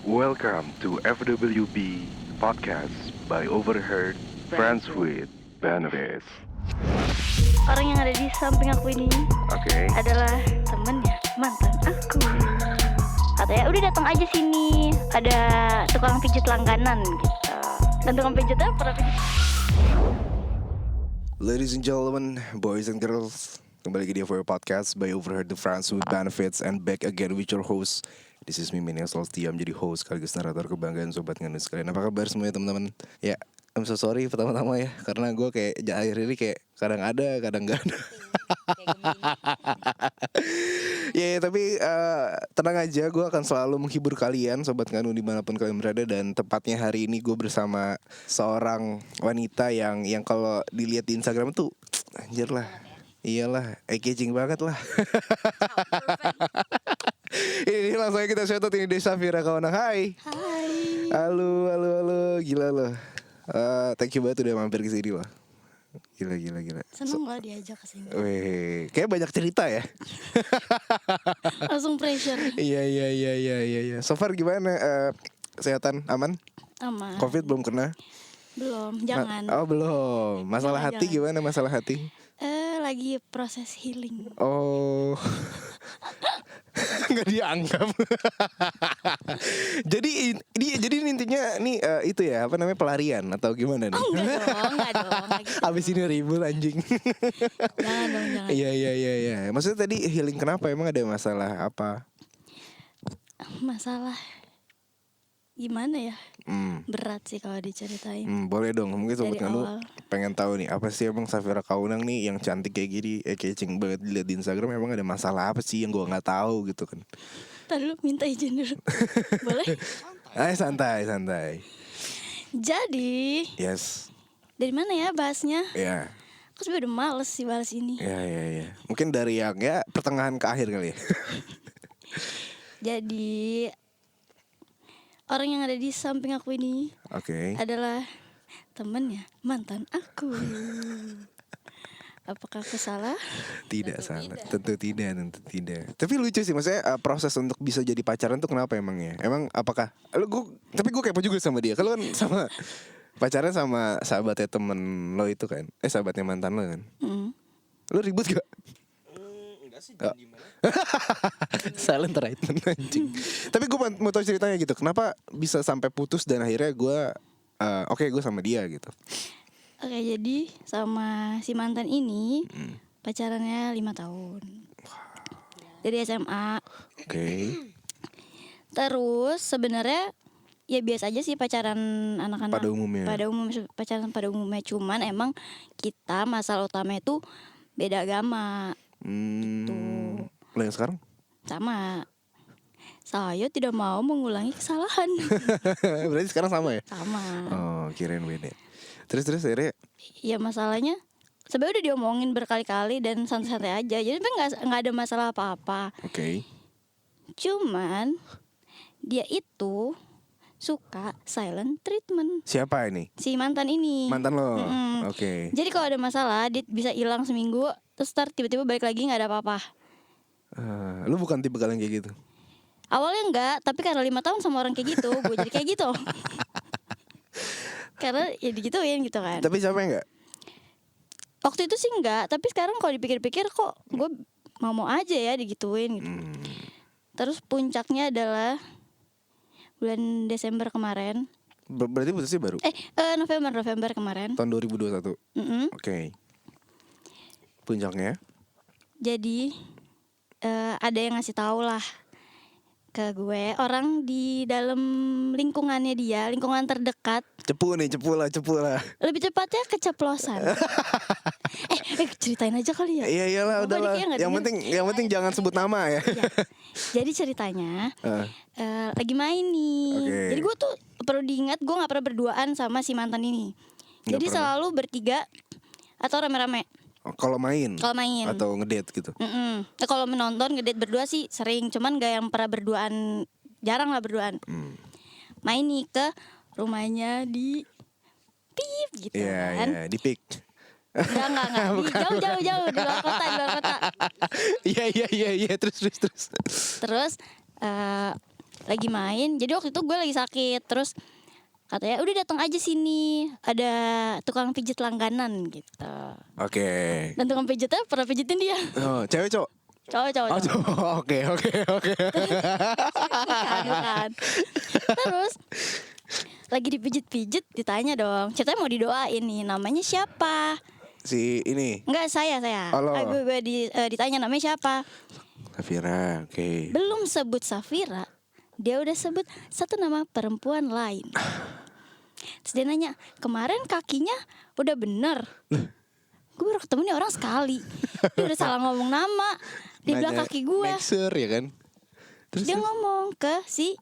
Welcome to FWB Podcast by Overheard Friends with Benefits. Orang yang ada di samping aku ini Oke. adalah temennya mantan aku. Katanya udah datang aja sini, ada tukang pijit langganan gitu. Dan tukang pijitnya pernah pijit. Ladies and gentlemen, boys and girls, kembali lagi di For Podcast by Overheard the Friends with Benefits, and back again with your host. This is me, Minion Solstia, menjadi host sekaligus narator kebanggaan sobat nganus sekalian. Apa kabar semuanya teman-teman? Ya, I'm so sorry pertama-tama ya, karena gue kayak akhir ini kayak kadang ada, kadang gak ada. Ya, tapi tenang aja, gue akan selalu menghibur kalian sobat nganu dimanapun kalian berada. Dan tepatnya hari ini gue bersama seorang wanita yang kalau dilihat di Instagram tuh anjir lah, iyalah, eye-catching banget lah. Ini langsung aja kita shout out, ini Desa Fira Kawana. Hai. Halo, gila loh. Thank you banget udah mampir ke sini loh. Gila. Seneng lah diajak ke sini. Weh, kayak banyak cerita ya. Langsung pressure. Iya. So far gimana? Kesehatan aman? Aman. Covid belum kena? Belum, jangan. Belum. Masalah Jangan, hati jangan. gimana? Masalah hati? Lagi proses healing. Oh. Nggak dianggap. Jadi intinya nih itu ya, apa namanya, pelarian atau gimana nih? Oh enggak dong. Gitu. Abis ini ribut anjing. Jangan. Iya. Maksudnya tadi healing kenapa? Emang ada masalah apa? Masalah gimana ya? Berat sih kalau diceritain. Boleh dong, mungkin sobat Dari Nganu awal. pengen tahu nih, apa sih emang Safira Kaunang nih yang cantik kayak gini, catching banget dilihat di Instagram, emang ada masalah apa sih yang gue nggak tahu gitu kan? Tadi lu minta izin dulu. Boleh? Santai. Jadi Yes. dari mana ya bahasnya? Ya. Aku sebenernya udah males sih bahas ini. Ya. Mungkin dari yang ya pertengahan ke akhir kali ya. Jadi orang yang ada di samping aku ini Oke. adalah temennya mantan aku. Apakah aku salah? Tidak salah. Tentu tidak. Tapi lucu sih, maksudnya proses untuk bisa jadi pacaran tuh kenapa emangnya? Emang apakah tapi gue kepo juga sama dia. Kalau kan sama pacaran sama sahabatnya temen lo itu kan, sahabatnya mantan lo kan. Lo ribut gak? Enggak sih, jangan gimana. Silent treatment anjing. Tapi gue mau tahu ceritanya gitu. Kenapa bisa sampai putus dan akhirnya gue gue sama dia gitu. Oke, jadi sama si mantan ini pacarannya 5 tahun. Dari SMA. Oke. Terus sebenarnya ya biasa aja sih pacaran anak-anak Pada umumnya. pacaran pada umumnya, cuman emang kita masalah utama itu beda agama. Lo yang sekarang? Sama. Saya tidak mau mengulangi kesalahan. Berarti sekarang sama ya? Sama. Oh, kirain beda. Terus akhirnya Ya masalahnya sebenarnya udah diomongin berkali-kali dan santai-santai aja. Jadi nggak ada masalah apa-apa. oke. Cuman dia itu suka silent treatment. Siapa ini? Si mantan ini. Mantan lo? Mm-mm. Oke. Jadi kalau ada masalah dia bisa hilang seminggu, terus ntar tiba-tiba balik lagi nggak ada apa-apa. Lu bukan tipe kalian kayak gitu? Awalnya enggak, tapi karena 5 tahun sama orang kayak gitu, gue jadi kayak gitu. Karena ya digituin gitu kan. Tapi siapa enggak? Waktu itu sih enggak, tapi sekarang kalau dipikir-pikir kok gue mau aja ya digituin gitu. Terus puncaknya adalah bulan Desember kemarin. Berarti putusnya baru? November kemarin. Tahun 2021. Oke. Puncaknya? Jadi ada yang ngasih tahu lah ke gue, orang di dalam lingkungannya dia, lingkungan terdekat. Cepu lah. Lebih cepatnya keceplosan. Ceritain aja kali ya. Iya iyalah, Oh, udahlah. Badiknya nggak Yang penting jangan sebut nama ya. Iya. Jadi ceritanya lagi main nih. Oke. Jadi gue tuh perlu diingat, gue nggak pernah berduaan sama si mantan ini. Nggak Jadi pernah. selalu bertiga atau rame-rame. Kalau main Kalau main. atau ngedate gitu. Nah, kalau menonton ngedate berdua sih sering, cuman gak yang pernah berduaan, jarang lah berduaan. Main nih ke rumahnya di Pip gitu kan. Iya, di pick. Enggak. Di jauh di luar kota. Iya, terus. Terus lagi main. Jadi waktu itu gue lagi sakit. Terus katanya udah datang aja sini, ada tukang pijit langganan gitu. Oke. Dan tukang pijitnya pernah pijitin dia. Oh, cewek cowok? Cowok. Oh, cowok. Oke. Bukan. Terus lagi dipijit-pijit ditanya dong, ceritanya mau didoain nih, namanya siapa? Si ini Enggak, saya. Halo. Gue ditanya namanya siapa? Safira, oke. Belum sebut Safira, dia udah sebut satu nama perempuan lain. Terus dia nanya, kemarin kakinya udah bener? Gue baru ketemu nih orang sekali, dia udah salah ngomong nama. Dia bilang Nanya, kaki gue. make sure ya kan. Dia ngomong ke si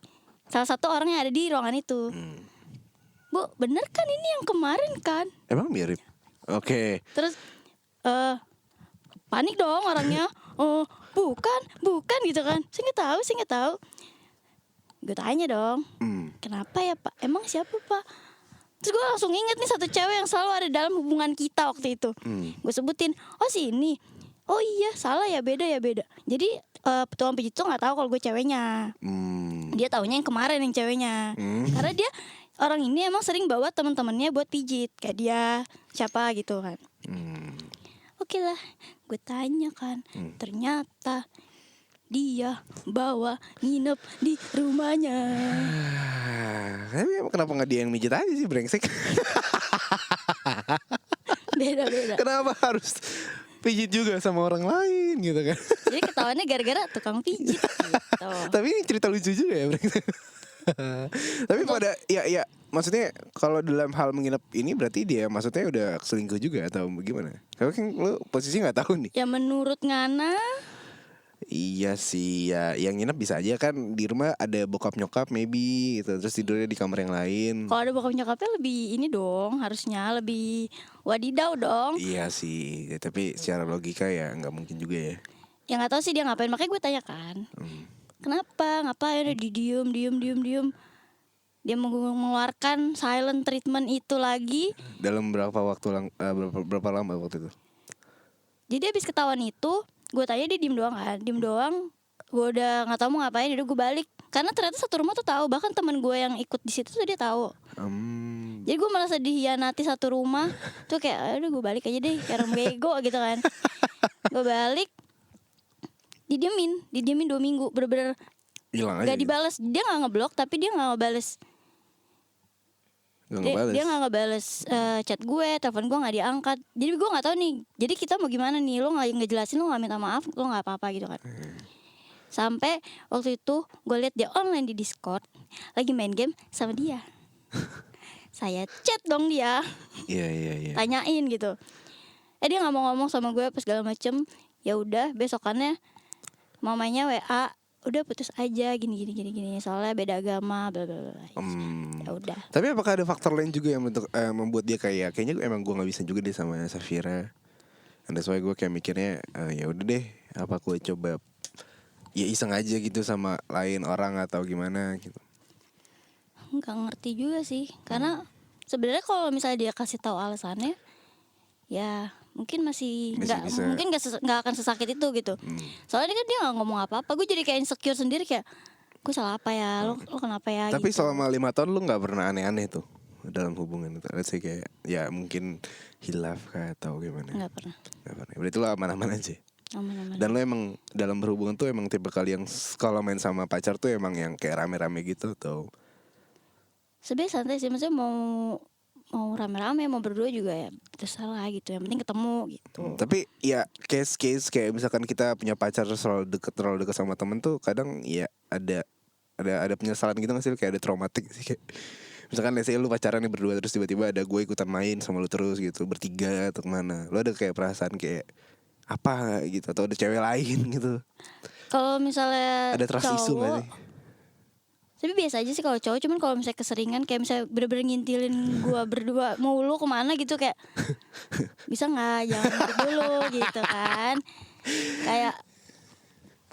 salah satu orang yang ada di ruangan itu. Bu, bener kan ini yang kemarin kan? Emang mirip. Oke. Terus panik dong orangnya. Oh, bukan gitu kan. Saya nggak tahu. Gue tanya dong, kenapa ya Pak? Emang siapa Pak? Terus gue langsung inget nih satu cewek yang selalu ada dalam hubungan kita waktu itu. Gue sebutin, oh si ini. Oh iya, salah ya, beda. Jadi tukang pijit tuh nggak tahu kalau gue ceweknya. Dia taunya yang kemarin yang ceweknya. Karena dia orang ini emang sering bawa teman-temannya buat pijit, kayak dia siapa gitu kan. Oke lah, gue tanya kan. Ternyata dia bawa nginep di rumahnya. Tapi kenapa nggak dia yang mijit aja sih, brengsek? Beda. Kenapa harus pijit juga sama orang lain gitu kan? Jadi ketahuannya gara-gara tukang pijit gitu. Tapi ini cerita lucu juga ya, brengsek. Tapi pada ya maksudnya kalau dalam hal menginap ini berarti dia maksudnya udah selingkuh juga atau gimana? Kalau kan lu posisi nggak tahu nih. Ya menurut Ngana, Iya sih ya, yang nginep bisa aja kan di rumah ada bokap nyokap maybe gitu, terus tidurnya di kamar yang lain. kalau ada bokap nyokapnya lebih ini dong, harusnya lebih wadidaw dong. Iya sih, ya, tapi secara logika ya nggak mungkin juga ya. Ya nggak tahu sih dia ngapain, makanya gue tanya kan. Kenapa? Ngapain udah diem. Dia mengeluarkan silent treatment itu lagi. Dalam berapa waktu berapa lama waktu itu? Jadi habis ketahuan itu, gue tanya dia diem doang kan. Diem doang. Gue udah nggak tahu mau ngapain, udah gue balik. Karena ternyata satu rumah tuh tahu, bahkan teman gue yang ikut di situ tuh dia tahu. Hmm. Jadi gue merasa dihianati satu rumah. Tuh kayak, aduh gue balik aja deh, kayak orang bego gitu kan. Gue balik, didiemin 2 minggu, bener-bener Hilang aja. gak dibales. Dia gak ngeblok, tapi dia gak ngebales. Dia gak ngebales chat gue, telepon gue gak diangkat. Jadi gue gak tahu nih, jadi kita mau gimana nih. Lo gak ngejelasin, lo gak minta maaf, lo gak apa-apa gitu kan. Sampai waktu itu gue lihat dia online di Discord, lagi main game sama dia. Saya chat dong dia, Iya. tanyain gitu. Dia gak mau ngomong sama gue apa segala macem. Ya udah, besokannya mamanya WA, udah putus aja gini soalnya beda agama bla bla bla. Ya udah. Tapi apakah ada faktor lain juga yang membuat dia kayaknya emang gue nggak bisa juga deh sama Safira. And that's why gue kayak mikirnya ya udah deh, apa gue coba ya iseng aja gitu sama lain orang atau gimana gitu. Nggak ngerti juga sih, karena sebenarnya kalau misalnya dia kasih tahu alasannya, ya mungkin masih nggak akan sesakit itu gitu. Soalnya kan dia nggak ngomong apa-apa, gue jadi kayak insecure sendiri, kayak gue salah apa ya, lo kenapa ya? Tapi gitu. selama 5 tahun lu nggak pernah aneh-aneh tuh dalam hubungan itu. Let's say kayak ya mungkin hilaf kah atau gimana? Nggak pernah. Berarti lo aman-aman aja. Aman. Dan lo emang dalam berhubungan tuh emang tipe kali yang kalau main sama pacar tuh emang yang kayak rame-rame gitu atau? Sebenarnya santai sih, maksudnya mau rame-rame, mau berdua juga ya terserah gitu, yang penting ketemu gitu. Tapi ya case kayak misalkan kita punya pacar terlalu deket sama temen tuh kadang ya ada penyesalan gitu nggak sih, kayak ada traumatik sih, kayak misalkan let's say lu pacaran nih berdua terus tiba-tiba ada gue ikutan main sama lu terus gitu bertiga atau kemana, lu ada kayak perasaan kayak apa gitu atau ada cewek lain gitu? Kalau misalnya Ada trust issue nggak sih? tapi biasa aja sih kalau cowok, cuman kalau misalnya keseringan kayak misalnya bener-bener ngintilin gua berdua mau lu kemana gitu, kayak bisa nggak jangan dulu gitu kan. Kayak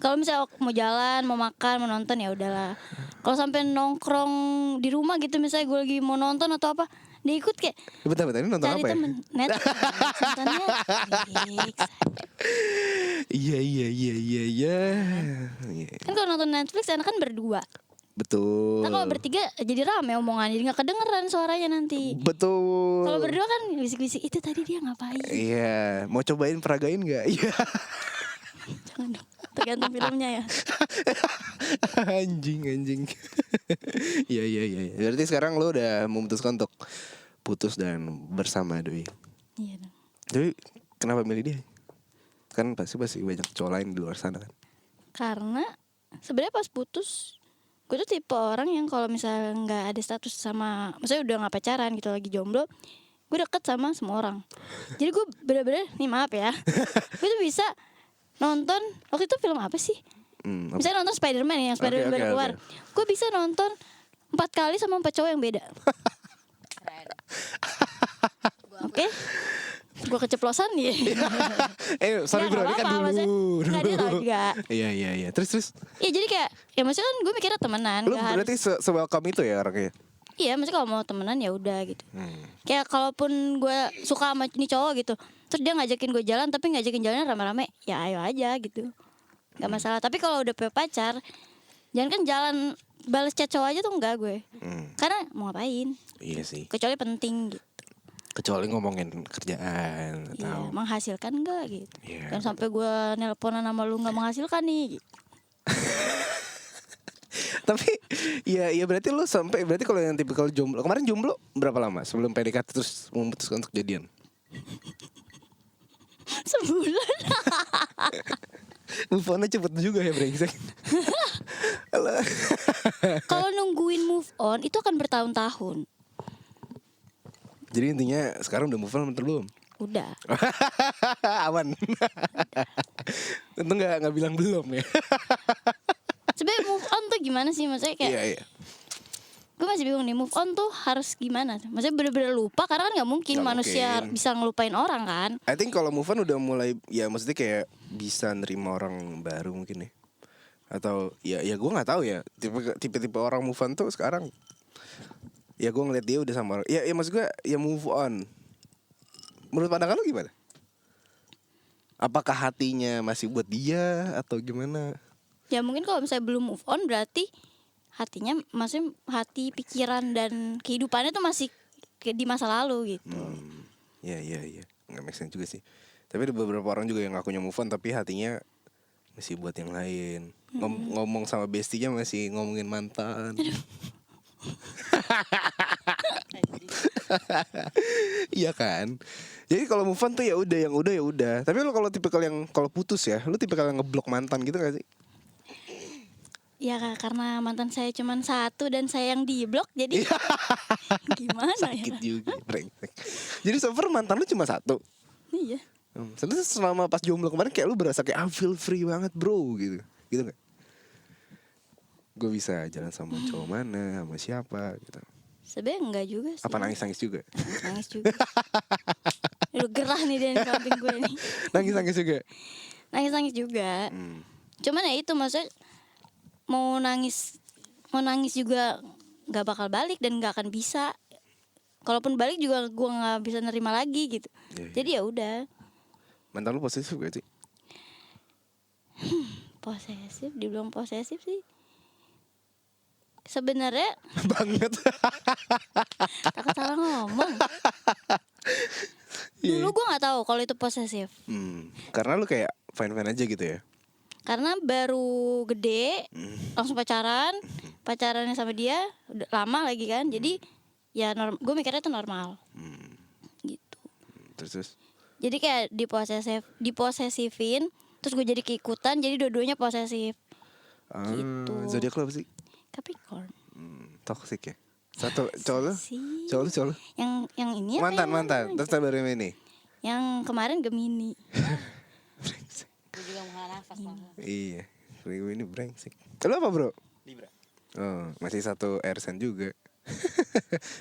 kalau misalnya mau jalan, mau makan, mau nonton ya udahlah. Kalau sampai nongkrong di rumah gitu, misalnya gue lagi mau nonton atau apa, dia ikut kayak Bentar ini nonton cari apa ya? temen Netflix, nonton Netflix. Iya. Kan kalau nonton Netflix enak kan berdua. Betul. Nah kalau bertiga jadi rame omongan, jadi nggak kedengeran suaranya nanti. Betul. Kalau berdua kan bisik-bisik itu tadi dia ngapain? Iya, mau cobain peragain nggak? Iya. Jangan dong, tergantung filmnya ya. anjing. Iya. Berarti sekarang lo udah memutuskan untuk putus dan bersama Doi. Iya dong. Doi, kenapa milih dia? Kan pasti banyak cowok lain di luar sana kan. Karena sebenarnya pas putus, gue tuh tipe orang yang kalau misalnya nggak ada status sama, maksudnya udah nggak pacaran gitu, lagi jomblo, gue deket sama semua orang. Jadi gue bener-bener, nih maaf ya, gue tuh bisa nonton, waktu itu film apa sih? Misalnya nonton Spider-Man ya, yang Spider-Man baru keluar, gue bisa nonton 4 kali sama 4 cowok yang beda. Oke, gue keceplosan ya. Sorry bro, ini kan dulu. Nggak, dia tahu juga. Iya. Terus. Iya jadi kayak, ya maksudnya kan gue mikirnya temenan. Lu nggak harus- berarti se-welcome itu ya orangnya? Iya, maksudnya kalau mau temenan ya udah gitu. Kayak kalaupun gue suka sama ini cowok gitu, terus dia ngajakin gue jalan tapi ngajakin jalannya rame-rame, ya ayo aja gitu. Gak masalah. Tapi kalau udah punya pacar, jangan kan jalan balas chat cowok aja tuh enggak gue. Karena mau ngapain? Iya sih. Kecuali penting gitu. Kecuali ngomongin kerjaan Iya, atau menghasilkan enggak gitu. Iya, Dan sampai gue nelponan sama lu enggak menghasilkan nih. Gitu. Tapi ya berarti lu sampai berarti kalau yang tipikal jomblo, kemarin jomblo berapa lama sebelum PDKT terus memutuskan untuk jadian? Sebulan. Move on cepet juga ya brengsek. Alah. Kalau nungguin move on itu akan bertahun-tahun. Jadi intinya sekarang udah move on atau belum? Udah. Aman. Untung nggak bilang belum ya. Sebenarnya move on tuh gimana sih? Maksudnya kayak Iya. gue masih bingung nih, move on tuh harus gimana? Maksudnya bener-bener lupa, karena kan gak mungkin Nggak manusia mungkin. bisa ngelupain orang kan. I think kalau move on udah mulai ya maksudnya kayak bisa nerima orang baru mungkin ya. Atau ya gue nggak tahu ya tipe orang move on tuh sekarang. Ya gue ngeliat dia udah sama orang. Ya maksud gue ya move on. Menurut pandangan lu gimana? Apakah hatinya masih buat dia atau gimana? Ya mungkin kalau misalnya belum move on berarti hatinya, maksudnya hati, pikiran, dan kehidupannya tuh masih di masa lalu gitu. Iya. Nggak make sense juga sih. Tapi ada beberapa orang juga yang ngakunya move on tapi hatinya masih buat yang lain. Ngomong sama bestinya masih ngomongin mantan. Iya kan. Jadi kalau move on tuh ya udah, yang udah ya udah. Tapi lu kalau tipikal yang kalau putus ya, lu tipikal yang ngeblok mantan gitu gak sih? Ya karena mantan saya cuma satu dan saya yang di blok, jadi gimana Sakit ya? juga, brengsek. Jadi so far mantan lu cuma satu. Iya. Terus selama pas jomblo kemarin kayak lu berasa kayak I feel free banget bro gitu. Gitu gak? Gue bisa jalan sama cowok mana, sama siapa gitu. Sebenarnya enggak juga sih. Apa nangis-nangis juga? Nangis juga. Lu gerah nih dia di samping gue nih. Nangis-nangis juga? Nangis-nangis juga. Cuman ya itu, maksudnya mau nangis juga nggak bakal balik dan nggak akan bisa. Kalaupun balik juga gue nggak bisa nerima lagi gitu. Iya. Jadi ya udah. Mantan lu posesif gak sih? Posesif, dibilang posesif sih sebenarnya Banget. takut salah ngomong. Dulu gue nggak tahu kalau itu posesif, Karena lu kayak fine-fine aja gitu ya. karena baru gede langsung pacarannya sama dia udah lama lagi kan, jadi ya gue mikirnya itu normal gitu. Terus Jadi kayak diposesifin, terus gue jadi keikutan, jadi dua-duanya posesif. Gitu. Zodiak lu apa sih? Capricorn. Toxic ya. Satu cowok lu? Sih. Cowok lu? Yang ini apa yang Mantan. mana? Terus baru yang ini. Yang kemarin Gemini. Gue juga menghela nafas lama. Iya. Ini brengsek. Lu apa bro? Libra. Oh, masih satu Ersen juga.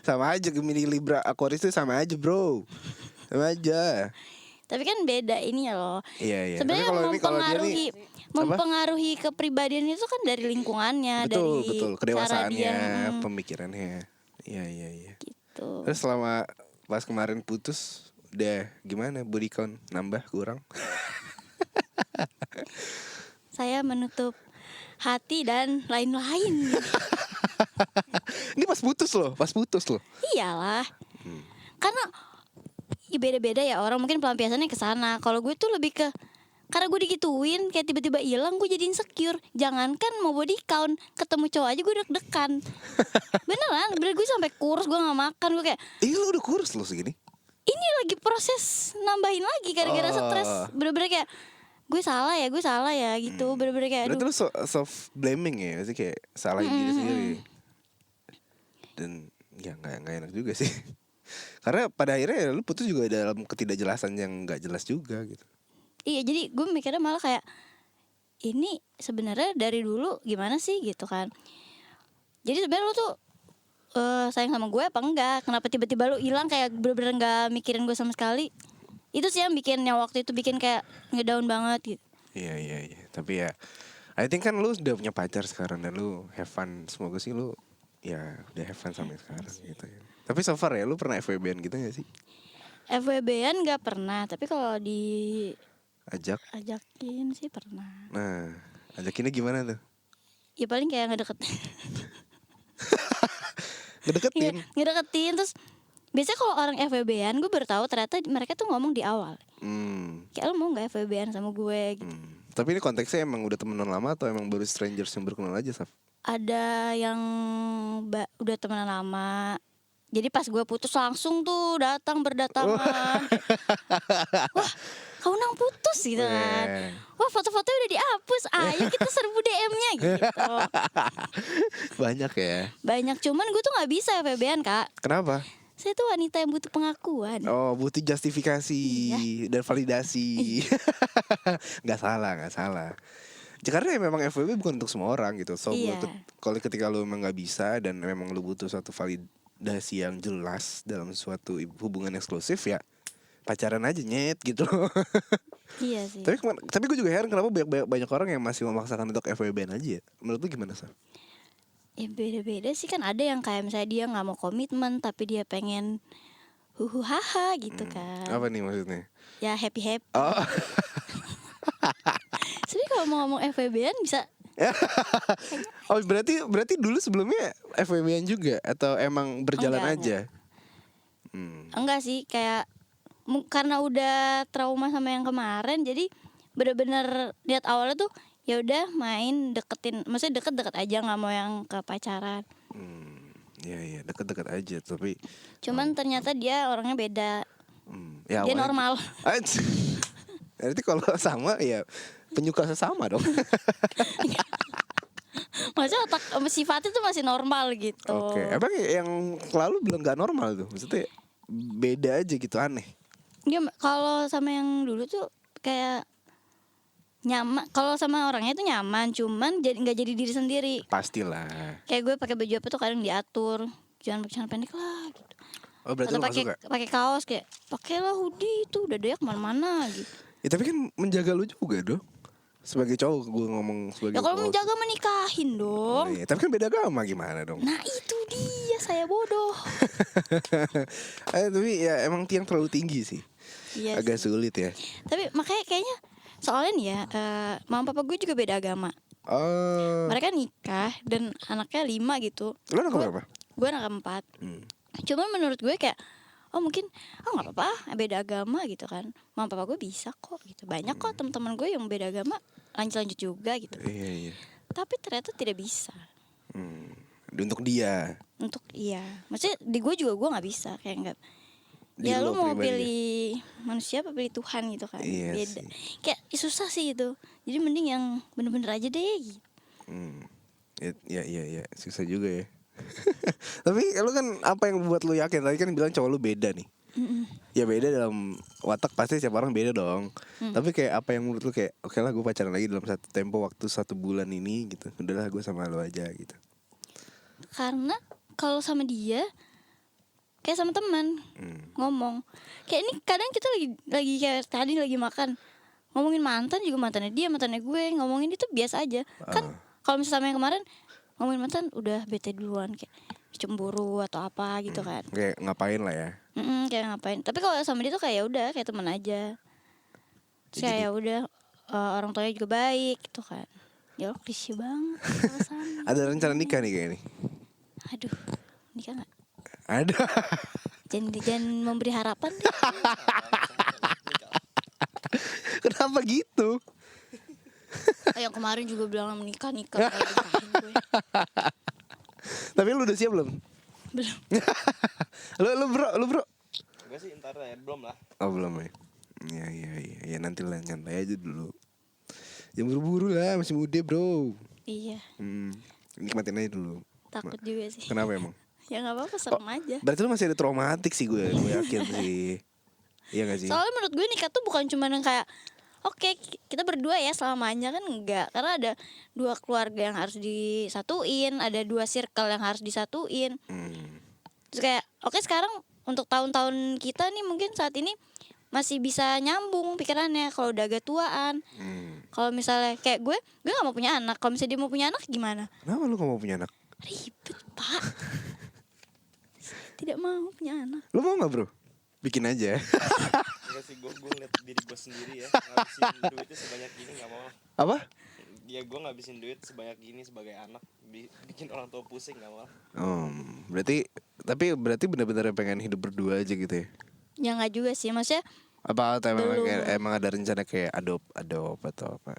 Sama aja Gemini Libra Aquarius itu sama aja bro. Sama aja. Tapi kan beda ini ya loh. Iya. Sebenarnya Tapi kalau dia nih mempengaruhi kepribadian itu kan dari lingkungannya, dari betul. cara dia Kedewasaannya, pemikirannya. Iya. gitu. Terus selama pas kemarin putus udah gimana, body count nambah kurang? Saya menutup hati dan lain-lain. pas putus loh. Iyalah. Karena ya beda-beda ya orang, mungkin pelampiasannya ke sana. Kalau gue tuh lebih ke karena gue digituin kayak tiba-tiba hilang, gue jadi insecure. Jangankan mau body count, ketemu cowok aja gue deg-degan. Beneran gue sampai kurus, gue nggak makan, gue kayak Lu udah kurus lo segini. ini lagi proses nambahin lagi gara-gara stres. Bener-bener kayak gue salah ya gitu. Bener-bener kayak Berarti aduh. lu self blaming ya, maksudnya kayak salahin diri sendiri. Dan ya nggak enak juga sih. Karena pada akhirnya ya, lu putus juga dalam ketidakjelasan yang nggak jelas juga gitu. Iya, jadi gue mikirnya malah kayak ini sebenarnya dari dulu gimana sih gitu kan. Jadi sebenarnya lu tuh sayang sama gue apa enggak? Kenapa tiba-tiba lu hilang kayak bener-bener nggak mikirin gue sama sekali? Itu sih yang waktu itu bikin kayak ngedown banget gitu. Iya. Tapi ya, I think kan lu udah punya pacar sekarang dan lu have fun. Semoga sih lu ya udah have fun sampai sekarang gitu ya. Tapi so far ya lu pernah FWB-an gitu gak sih? FWB-an nggak pernah, tapi kalau ajakin sih pernah. Nah, ajakinnya gimana tuh? Ya paling kayak ngedeketin. Ngedeketin. Ngedeketin terus biasanya kalau orang FWB-an gue baru tahu ternyata mereka tuh ngomong di awal. Kayak lo mau nggak FWB-an sama gue gitu. Tapi ini konteksnya emang udah temenan lama atau emang baru strangers yang berkenal aja, Saf? Ada yang udah temenan lama. Jadi pas gue putus langsung tuh berdatangan. Wah, kau nang putus gitu kan. Wah, foto-fotonya udah dihapus. Ayo kita serbu DM-nya gitu. Banyak ya. Banyak, cuman gue tuh nggak bisa FWB-an, Kak. Kenapa? Saya tuh wanita yang butuh pengakuan. Oh, butuh justifikasi dan validasi. Nggak salah. Karena ya memang FWB bukan untuk semua orang gitu. So kalau ketika lu memang nggak bisa dan memang lu butuh suatu validasi yang jelas dalam suatu hubungan eksklusif ya, pacaran aja nyet gitu. Iya sih. Tapi gue juga heran kenapa banyak orang yang masih memaksakan untuk FWB aja ya. Menurut lu gimana, Saf? Ya beda-beda sih, kan ada yang kayak misalnya dia nggak mau komitmen tapi dia pengen haha gitu kan. Apa nih maksudnya? Ya happy. Oh. Jadi kalau mau ngomong FWB-an bisa. Oh berarti dulu sebelumnya FWB-an juga atau emang berjalan aja? Enggak sih, kayak karena udah trauma sama yang kemarin, jadi bener-bener niat awalnya tuh ya udah main deketin, maksudnya deket-deket aja, nggak mau yang ke pacaran. Iya deket-deket aja tapi. Cuman ternyata dia orangnya beda. Ya, dia normal. Berarti kalau sama ya penyuka sesama dong. Maksudnya otak sifatnya tuh masih normal gitu. Oke. Emang yang lalu bilang nggak normal tuh? Maksudnya beda aja gitu, aneh. Dia kalau sama yang dulu tuh kayak nyaman, kalau sama orangnya itu nyaman, cuman nggak jadi diri sendiri. Pastilah. Kayak gue pakai baju apa tuh kadang diatur, jangan pakai celana pendek lah gitu. Oh berarti atau lu nggak suka? pakai kaos kayak pakailah hoodie itu udah daya kemana-mana gitu. Ya tapi kan menjaga lu juga dong. Sebagai cowok gue ngomong sebagai Ya kalau cowok. menjaga menikahin dong. Iya, tapi kan beda agama gimana dong? Nah itu dia, saya bodoh. Tapi ya emang tiang terlalu tinggi sih. Iya Agak sih. sulit ya. Tapi makanya kayaknya soalnya nih ya, mama papa gue juga beda agama. Oh. Mereka nikah dan anaknya 5 gitu. Lu anak berapa? Gue anak 4. Cuman menurut gue kayak mungkin nggak apa-apa beda agama gitu kan. Mama papa gue bisa kok gitu. Banyak kok teman-teman gue yang beda agama lanjut juga gitu. Iya. Tapi ternyata tidak bisa. Untuk dia. Untuk maksudnya di gue juga gue nggak bisa kayak nggak. Di Ya lo lu mau pribadi. pilih manusia apa pilih Tuhan gitu kan. Iya Beda. sih. Kayak susah sih itu. Jadi mending yang bener-bener aja deh gitu. Iya, susah juga ya. Tapi lu kan apa yang membuat lu yakin? Tadi kan bilang cowok lu beda nih. Ya beda dalam watak, pasti setiap orang beda dong. Tapi kayak apa yang menurut lu kayak oke lah gue pacaran lagi dalam satu tempo waktu 1 bulan ini gitu. Udahlah gue sama lu aja gitu. Karena kalau sama dia kayak sama teman ngomong. Kayak ini kadang kita lagi kayak tadi lagi makan. Ngomongin mantan juga mantannya dia, mantannya gue, ngomongin itu biasa aja. Kan kalau misalnya sama yang kemarin ngomongin mantan udah bete duluan kayak cemburu atau apa gitu kan. Kayak ngapain lah ya. Kayak ngapain. Tapi kalau sama dia tuh kayak ya udah kayak teman aja. Terus kayak ya udah orang tuanya juga baik gitu kan. Ya Allah klise banget alasan. Ada rencana nikah nih kayak ini. Aduh, nikah nggak? Ada. Jangan memberi harapan deh. Kenapa gitu? Yang kemarin juga bilang nikah kayak nikahin gue. Tapi lu udah siap belum? Belum. Lu bro. Gue sih ntar ya, belum lah. Oh belum ya. Ya nanti lah nyantai aja dulu. Jangan buru-buru lah, masih muda bro. Iya. Nikmatin aja dulu. Takut juga sih. Kenapa emang? Ya nggak apa-apa, serem aja. Berarti lu masih ada traumatik sih gue yakin sih. Iya gak sih? Soalnya menurut gue nikah tuh bukan cuma yang kayak oke, kita berdua ya selamanya, kan enggak. Karena ada 2 keluarga yang harus disatuin, ada 2 circle yang harus disatuin. Terus kayak oke, sekarang untuk tahun-tahun kita nih mungkin saat ini masih bisa nyambung pikirannya. Kalau udah agak tuaan, kalau misalnya kayak gue gak mau punya anak. Kalau misalnya dia mau punya anak gimana? Kenapa lu gak mau punya anak? Ribet pak. Tidak mau punya anak. Lu mau gak bro? Bikin aja. Enggak sih, gue ngeliat diri gue sendiri ya, ngabisin duitnya sebanyak gini gak mau. Apa? Ya gue ngabisin duit sebanyak gini sebagai anak, bikin orang tua pusing gak mau. Berarti benar-benar pengen hidup berdua aja gitu ya? Ya nggak juga sih, maksudnya Apa atau belum. emang ada rencana kayak adopt atau apa?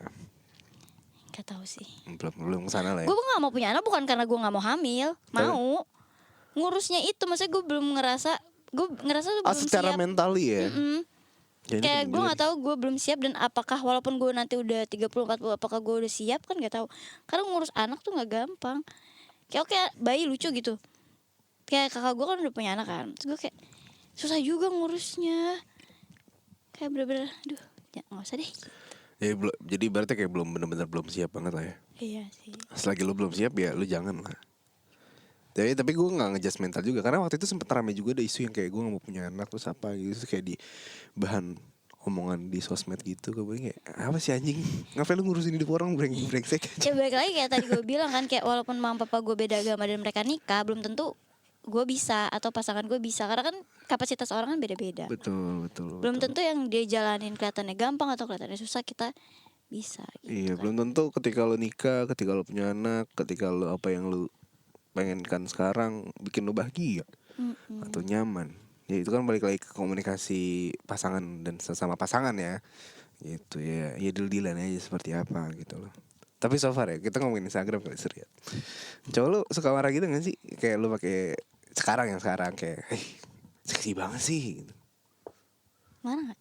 nggak tahu sih. Belum kesana lah ya. Gue nggak mau punya anak bukan karena gue nggak mau hamil, mau ngurusnya itu. Maksudnya gue ngerasa tuh belum Secara siap. mentali ya. Ya, ini Kayak penting gue juga nggak tahu gue belum siap, dan apakah walaupun gue nanti udah 30-40 apakah gue udah siap kan nggak tahu. Karena ngurus anak tuh nggak gampang. Kayak oke, bayi lucu gitu. Kayak kakak gue kan udah punya anak kan, terus gue kayak susah juga ngurusnya. Kayak bener-bener, aduh, ya nggak usah deh. Ya, jadi berarti kayak benar-benar belum siap banget lah ya. Iya sih. Selagi lu belum siap ya lu jangan lah. Tapi gue gak ngejudge mental juga. Karena waktu itu sempet rame juga ada isu yang kayak gue gak mau punya anak terus apa gitu. Terus kayak di bahan omongan di sosmed gitu. Gue kayak apa sih anjing, ngapain lu ngurusin hidup orang, brengsek. Ya balik lagi kayak tadi gue bilang kan, kayak walaupun mama papa gue beda agama dan mereka nikah, belum tentu gue bisa atau pasangan gue bisa. Karena kan kapasitas orang kan beda-beda. Betul. Belum tentu yang dia jalanin kelihatannya gampang atau kelihatannya susah kita bisa gitu. Iya kan. belum tentu ketika lu nikah, ketika lu punya anak, ketika lu apa yang lu pengenkan sekarang bikin lu bahagia atau nyaman. Ya itu kan balik lagi ke komunikasi pasangan dan sesama pasangan ya. Gitu ya. Ya deal-dealan aja seperti apa gitu loh. Tapi so far ya kita ngomongin Instagram kali seru ya. Coba lu suka marah gitu gak sih? Kayak lu pakai sekarang kayak seksi banget sih gitu. Mana nggak?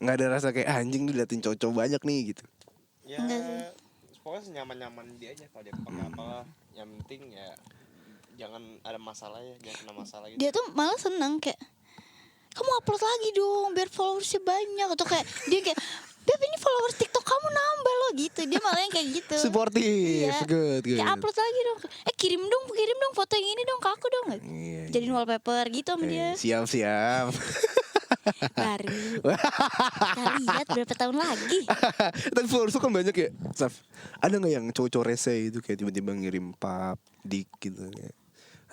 Nggak ada rasa kayak anjing diliatin cowok banyak nih gitu. Ya Enggak sih. pokoknya senyaman-nyaman dia aja. Kalau dia pakai apa, yang penting ya jangan ada masalah ya, jangan kena masalah gitu. Dia tuh malah seneng kayak, kamu upload lagi dong biar followersnya banyak. Atau kayak dia kayak, Beb ini followers TikTok kamu nambah loh gitu. Dia malah yang kayak gitu. Supportive, Iya. good. Kayak upload lagi dong. Kirim dong foto yang ini dong ke aku dong. Iya, Jadiin wallpaper gitu sama dia. Siap. Baru. Kita lihat berapa tahun lagi. Tapi followers tuh kan banyak ya, Saf. Ada nggak yang cowok-cowok rese itu kayak tiba-tiba ngirim pap, dik gitu kayak,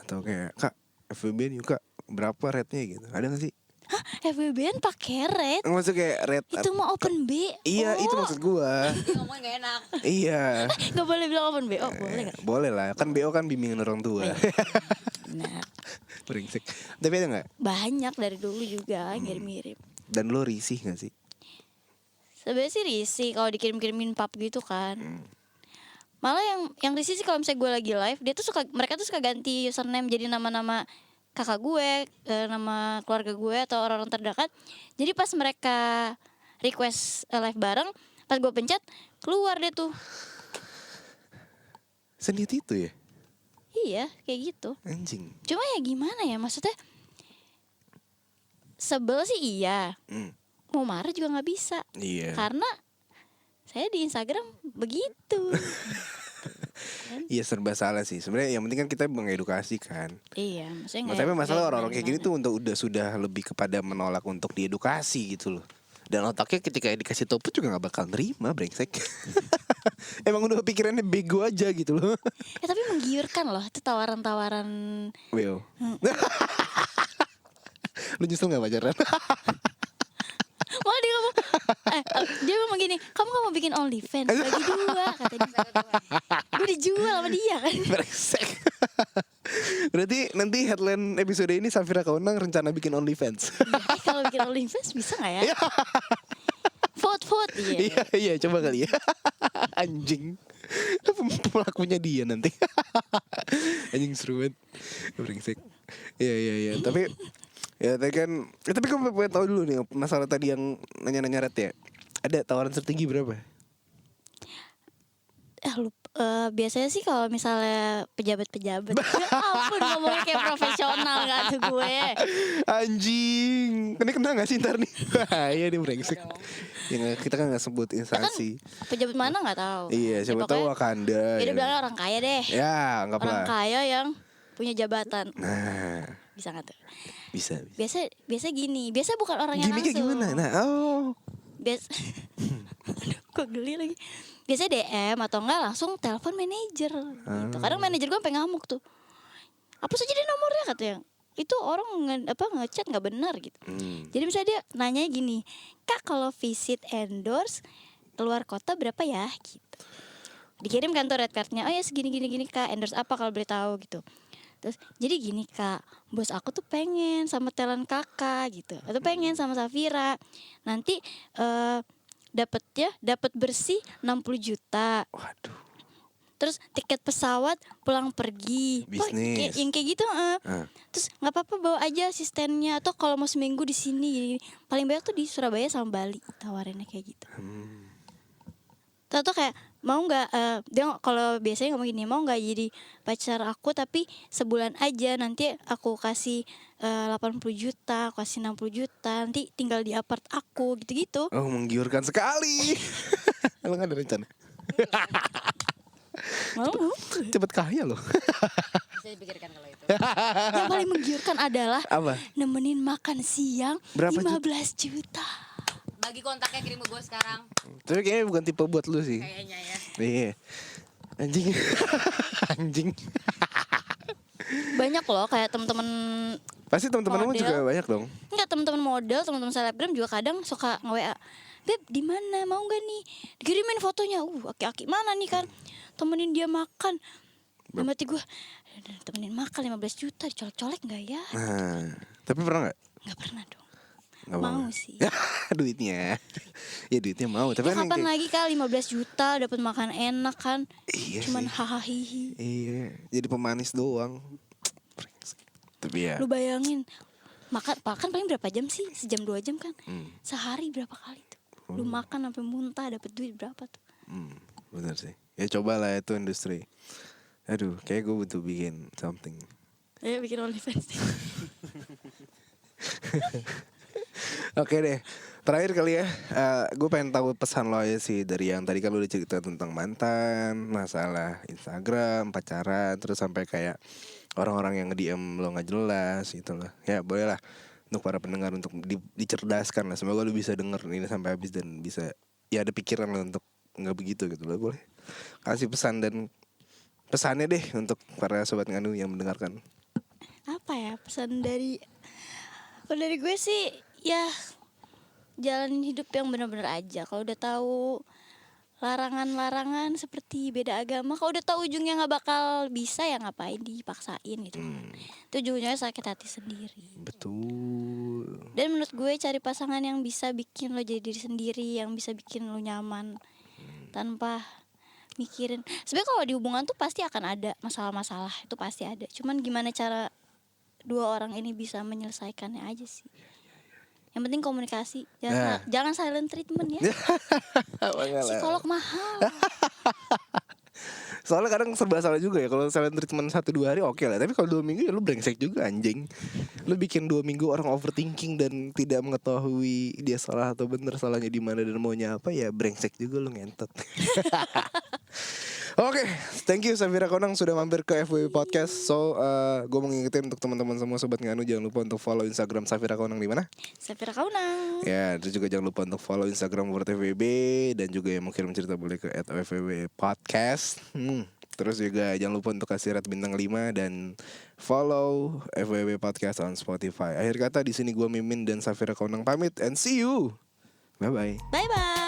atau kayak kak FWB nih kak berapa rate-nya gitu, ada nggak sih? Hah, FWB-an pakai rate? Maksud kayak rate? Itu mah open B. Iya itu maksud gua. Ngomong gak enak. Iya. Gak boleh bilang open BO, boleh gak? Boleh lah, kan BO kan bimbingan orang tua. Benar. Brengsek. Tapi ada nggak? Banyak dari dulu juga ngirim-ngirim. Dan lo risih nggak sih? Sebenarnya sih risih kalau dikirim-kirimin pap gitu kan. Malah yang risih sih kalau misalnya gue lagi live, mereka tuh suka ganti username jadi nama-nama kakak gue, nama keluarga gue atau orang-orang terdekat. Jadi pas mereka request live bareng, pas gue pencet keluar deh tuh. Seniat itu ya? Iya, kayak gitu. Anjing. Cuma ya gimana ya, maksudnya sebel sih iya, mau marah juga nggak bisa. Iya. Karena saya di Instagram begitu. Iya serba salah sih. Sebenarnya yang penting kan kita mengedukasi kan. Iya, maksudnya Tapi masalah orang-orang kayak gini tuh sudah lebih kepada menolak untuk diedukasi gitu loh. Dan otaknya ketika dikasih toput juga gak bakal nerima, brengsek. Emang udah pikirannya bego aja gitu loh. Ya tapi menggiurkan loh, itu tawaran-tawaran. Weo. Lu nyesel gak pacaran? Malah dia ngomong gini, kamu gak mau bikin OnlyFans, bagi 2 kata dia. Gue dijual sama dia kan. Brengsek. Berarti nanti headline episode ini Safira Kaunang rencana bikin OnlyFans. Kalau bikin OnlyFans bisa nggak ya? Vote. Iya. Iya coba kali ya. Anjing. Pelakunya dia nanti. Anjing seru banget. Brengsek. Iya. Tapi kan tapi kamu pengen tahu dulu nih masalah tadi yang nanya-nanya Red ya. Ada tawaran tertinggi berapa? Biasanya sih kalau misalnya pejabat-pejabat. Ya ampun, ngomongnya kayak profesional gak tuh gue. Anjing. Ini kena gak sih ntar nih? Iya nih brengsek. Ya, kita kan gak sebut instansi. Pejabat mana gak tahu. Iya siapa tahu Wakanda. Ya udah ya. bilangnya orang kaya deh. Ya anggaplah. Orang kaya yang punya jabatan. Nah Bisa gak tuh? bisa. Biasa gini. Biasa bukan orangnya Gini kayak langsung. gimana? Nah Biasa Aduh, kok geli lagi. Biasanya DM atau enggak langsung telepon manajer gitu. Kadang manajer gue sampai ngamuk tuh. Apa saja dia nomornya katanya. Itu orang ngechat nggak benar gitu. Jadi misalnya dia nanya gini, Kak kalau visit endorse keluar kota berapa ya gitu. Dikirim kan tuh red cardnya. Oh ya segini gini Kak, endorse apa kalau boleh tahu gitu. Terus jadi gini Kak, bos aku tuh pengen sama talent kakak gitu, atau pengen sama Safira. Nanti dapat bersih 60 juta. Waduh. Terus tiket pesawat pulang pergi. Bisnis. Yang kayak gitu. Terus nggak apa-apa bawa aja asistennya, atau kalau mau seminggu di sini. Paling banyak tuh di Surabaya sama Bali tawarannya kayak gitu. Tahu kayak mau nggak dia kalau biasanya ngomong gini, mau nggak jadi pacar aku tapi sebulan aja, nanti aku kasih 80 juta, aku kasih 60 juta, nanti tinggal di apart aku gitu-gitu. Oh menggiurkan sekali. Emang ada rencana? Mau. Cepet kaya loh. Bisa dipikirkan kalau itu. Yang paling menggiurkan adalah Apa? nemenin makan siang Berapa 15 juta. Bagi kontaknya kirim ke gue sekarang. Tapi kayaknya bukan tipe buat lu sih. Kayaknya ya. Iya. Anjing. Anjing. Banyak loh kayak teman-teman. Pasti teman-temanmu Model. juga banyak dong. Enggak, teman-teman model, teman-teman selebgram juga kadang suka nge-WA. Beb, di mana? Mau enggak nih? Dikirimin fotonya. Aki-aki mana nih kan? Temenin dia makan. Mati gue. Temenin makan 15 juta dicolek-colek enggak ya? Nah, tapi pernah gak? Enggak pernah dong. Gak Mau sih. Duitnya. Ya duitnya mau. Tapi Ya kan kapan kayak- lagi kali 15 juta dapat makan enak kan? Iya Cuman sih. hahaha. Iya. Jadi pemanis doang. Tapi ya. Lu bayangin makan paling berapa jam sih? Sejam 2 jam kan? Sehari berapa kali tuh? Lu makan sampai muntah dapat duit berapa tuh? Bener sih. Ya cobalah itu industri. Aduh, kayak gue butuh bikin something. Ayo bikin OnlyFans. Oke deh. Terakhir kali ya, gue pengen tahu pesan lo aja sih dari yang tadi kan lo udah cerita tentang mantan, masalah Instagram, pacaran, terus sampai kayak orang-orang yang nge-DM lo nggak jelas gitu loh. Ya boleh lah untuk para pendengar untuk dicerdaskan lah. Semoga lo bisa denger ini sampai habis dan bisa ya ada pikiran lo untuk nggak begitu gitu loh. Boleh kasih pesan dan pesannya deh untuk para sobat nganu yang mendengarkan. Apa ya pesan dari gue sih ya jalanin hidup yang benar-benar aja. Kalau udah tahu larangan-larangan seperti beda agama, kalau udah tahu ujungnya nggak bakal bisa ya ngapain dipaksain gitu. Itu ujungnya sakit hati sendiri. Betul. Dan menurut gue cari pasangan yang bisa bikin lo jadi diri sendiri, yang bisa bikin lo nyaman tanpa mikirin. Sebenarnya kalau di hubungan tuh pasti akan ada masalah-masalah, itu pasti ada. Cuman gimana cara dua orang ini bisa menyelesaikannya aja sih. Yang penting komunikasi, jangan silent treatment ya. Psikolog mahal. Soalnya kadang serba salah juga ya. Kalau silent treatment 1-2 hari oke lah. Tapi kalau 2 minggu ya lu brengsek juga anjing. Lu bikin 2 minggu orang overthinking dan tidak mengetahui dia salah atau benar, salahnya di mana dan maunya apa, ya brengsek juga lu ngentot. Oke, thank you Safira Kaunang sudah mampir ke FWB Podcast. So, gue mau ngingetin untuk teman-teman semua sobat nganu, jangan lupa untuk follow Instagram Safira Kaunang di mana? Safira Kaunang. Ya, terus juga jangan lupa untuk follow Instagram FWB dan juga yang mau kirim cerita boleh ke @FWB Podcast. Terus juga jangan lupa untuk kasih rate bintang 5 dan follow FWB Podcast on Spotify. Akhir kata di sini gue Mimin dan Safira Kaunang pamit and see you. Bye bye. Bye bye.